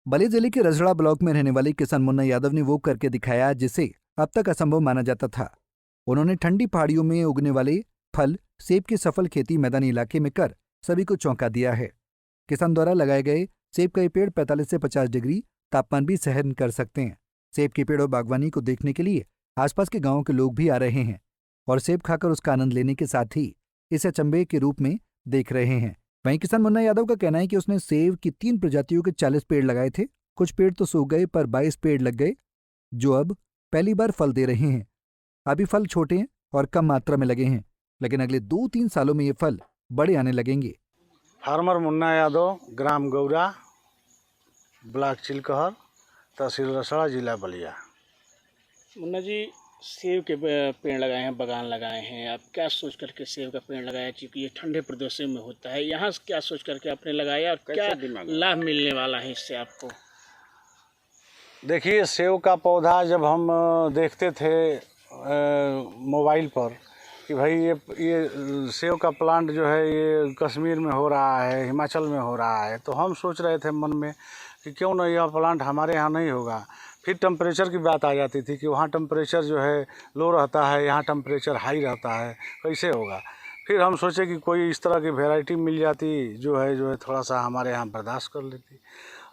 बलिया जिले के रजड़ा ब्लॉक में रहने वाले किसान मुन्ना यादव ने वो करके दिखाया जिसे अब तक असंभव माना जाता था। उन्होंने ठंडी पहाड़ियों में उगने वाले फल सेब की सफल खेती मैदानी इलाके में कर सभी को चौंका दिया है। किसान द्वारा लगाए गए सेब का ये पेड़ 45 से 50 डिग्री तापमान भी सहन कर सकते हैं। सेब के पेड़ और बागवानी को देखने के लिए आसपास के गांवों के लोग भी आ रहे हैं और सेब खाकर उसका आनंद लेने के साथ ही इसे अचंभे के रूप में देख रहे हैं। वहीं किसान मुन्ना यादव का कहना है कि उसने सेब की 3 प्रजातियों के 40 पेड़ लगाए थे। कुछ पेड़ तो सूख गए पर 22 पेड़ लग गए जो अब पहली बार फल दे रहे हैं। अभी फल छोटे हैं और कम मात्रा में लगे हैं, लेकिन अगले 2-3 सालों में ये फल बड़े आने लगेंगे। फार्मर मुन्ना यादव, ग्राम गौरा, ब्लॉक चिलकहर, तहसील रसड़ा, जिला बलिया। मुन्ना जी, सेब के पेड़ लगाए हैं, बागान लगाए हैं, आप क्या सोच करके सेब का पेड़ लगाया? क्योंकि ये ठंडे प्रदेशों में होता है, यहाँ से क्या सोच करके आपने लगाया और क्या लाभ मिलने वाला है इससे आपको? देखिए, सेब का पौधा जब हम देखते थे मोबाइल पर कि भाई ये सेब का प्लांट जो है ये कश्मीर में हो रहा है, हिमाचल में हो रहा है, तो हम सोच रहे थे मन में कि क्यों ना यह प्लांट हमारे यहाँ नहीं होगा। फिर टेम्परेचर की बात आ जाती थी कि वहाँ टेम्परेचर जो है लो रहता है, यहाँ टेम्परेचर हाई रहता है, कैसे होगा। फिर हम सोचे कि कोई इस तरह की वैरायटी मिल जाती जो है थोड़ा सा हमारे यहाँ बर्दाश्त कर लेती।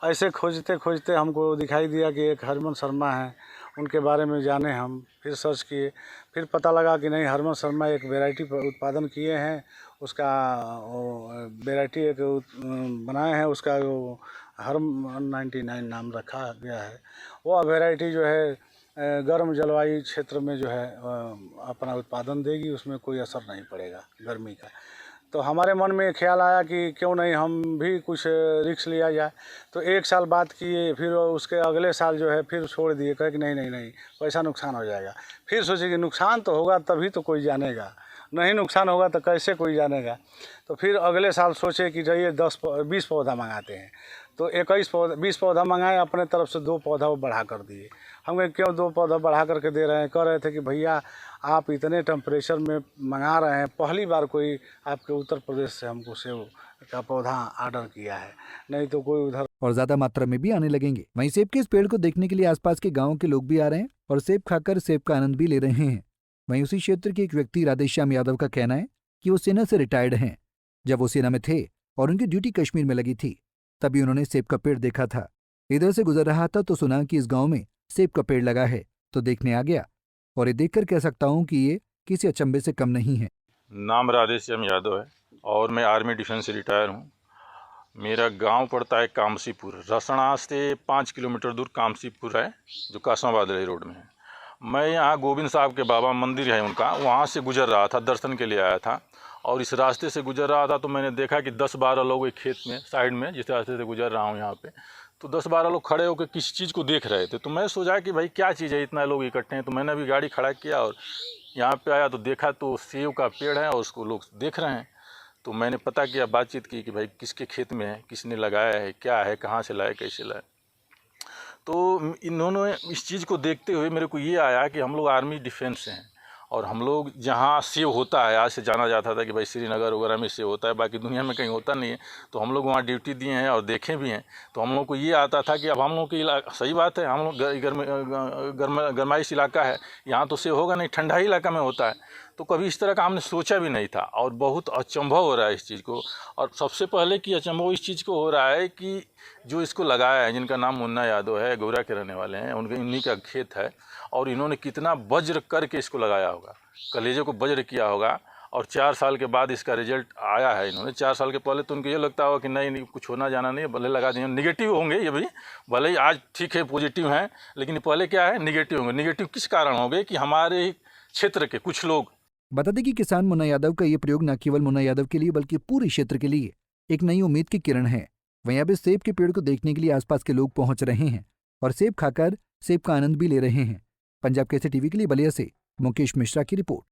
ऐसे खोजते खोजते हमको दिखाई दिया कि एक हरमन शर्मा है, उनके बारे में जाने हम, फिर सर्च किए, फिर पता लगा कि नहीं, हरमन शर्मा एक वैरायटी उत्पादन किए हैं, उसका वैरायटी एक बनाए हैं, उसका वो हरमन 99 नाम रखा गया है। वह वैरायटी जो है गर्म जलवायु क्षेत्र में जो है अपना उत्पादन देगी, उसमें कोई असर नहीं पड़ेगा गर्मी का। तो हमारे मन में ख्याल आया कि क्यों नहीं हम भी कुछ रिस्क लिया जाए। तो 1 साल बात किए, फिर उसके अगले साल जो है फिर छोड़ दिए, कहे कि नहीं नहीं नहीं, पैसा नुकसान हो जाएगा। फिर सोचे कि नुकसान तो होगा तभी तो कोई जानेगा, नहीं नुकसान होगा तो कैसे कोई जानेगा। तो फिर अगले साल सोचे कि चलिए 10-20 पौधा मंगाते हैं। तो 20 पौधा मंगाए, अपने तरफ से 2 पौधा वो बढ़ा कर दिए। हम कहे क्यों 2 पौधा बढ़ा करके दे रहे हैं? कह रहे थे कि भैया आप इतने टेम्परेचर में मंगा रहे हैं, पहली बार कोई आपके उत्तर प्रदेश से हमको सेब का पौधा ऑर्डर किया है, नहीं तो कोई उधर। और ज्यादा मात्रा में भी आने लगेंगे। वहीं सेब के इस पेड़ को देखने के लिए आसपास के गांवों के लोग भी आ रहे हैं और सेब खाकर सेब का आनंद भी ले रहे हैं। वहीं उसी क्षेत्र के एक व्यक्ति राधेश्याम यादव का कहना है कि वो सेना से रिटायर्ड हैं। जब वो सेना में थे और उनकी ड्यूटी कश्मीर में लगी थी, तभी उन्होंने सेब का पेड़ देखा था। इधर से गुजर रहा था तो सुना कि इस गांव में सेब का पेड़ लगा है, तो देखने आ गया और ये देखकर कह सकता हूँ कि ये किसी अचंभे से कम नहीं है। नाम राधेश्याम यादव है और मैं आर्मी डिफेंस से रिटायर हूँ। मेरा गांव पड़ता है कामसीपुर, रसड़ा से 5 किलोमीटर दूर कामसीपुर है, जो कासमाबाद रोड में है। मैं यहाँ गोविंद साहब के बाबा मंदिर है उनका, वहाँ से गुजर रहा था, दर्शन के लिए आया था। और इस रास्ते से गुजर रहा था तो मैंने देखा कि 10-12 लोग एक खेत में साइड में, जिस रास्ते से गुजर रहा हूँ यहाँ पे, तो 10-12 लोग खड़े होकर किसी चीज़ को देख रहे थे। तो मैं सोचा कि भाई क्या चीज़ है, इतना लोग इकट्ठे हैं। तो मैंने भी गाड़ी खड़ा किया और यहाँ पे आया तो देखा तो सेब का पेड़ है और उसको लोग देख रहे हैं। तो मैंने पता किया, बातचीत की कि भाई किसके खेत में है, किसने लगाया है, क्या है, कहाँ से लाए, कैसे लाए। तो इन्होंने इस चीज़ को देखते हुए मेरे को ये आया कि हम लोग आर्मी डिफेंस से हैं और हम लोग जहाँ सेब होता है, आज से जाना जाता था कि भाई श्रीनगर वगैरह में सेब होता है, बाकी दुनिया में कहीं होता नहीं है। तो हम लोग वहाँ ड्यूटी दिए हैं और देखे भी हैं। तो हम लोग को ये आता था कि अब हम लोग की सही बात है, हम लोग गर्माइश इलाका है, यहाँ तो सेब होगा नहीं, ठंडा ही इलाका में होता है। तो कभी इस तरह का हमने सोचा भी नहीं था और बहुत अचंभव हो रहा है इस चीज़ को। और सबसे पहले कि अचंभव इस चीज़ को हो रहा है कि जो इसको लगाया है, जिनका नाम मुन्ना यादव है, गौरा के रहने वाले हैं, उनके इन्हीं का खेत है और इन्होंने कितना वज्र करके इसको लगाया होगा, कलेजे को वज्र किया होगा। और 4 साल के बाद इसका रिजल्ट आया है। इन्होंने 4 साल के पहले तो उनको ये लगता होगा कि नहीं कुछ होना जाना नहीं है, भले लगा दिए। निगेटिव होंगे ये भी, भले ही आज ठीक है पॉजिटिव हैं, लेकिन पहले क्या है, निगेटिव होंगे। निगेटिव किस कारण होंगे कि हमारे क्षेत्र के कुछ लोग। बता दें कि किसान मुन्ना यादव का ये प्रयोग न केवल मुन्ना यादव के लिए बल्कि पूरे क्षेत्र के लिए एक नई उम्मीद की किरण है। वहीं अब इस सेब के पेड़ को देखने के लिए आसपास के लोग पहुंच रहे हैं और सेब खाकर सेब का आनंद भी ले रहे हैं। पंजाब केसरी टीवी के लिए बलिया से मुकेश मिश्रा की रिपोर्ट।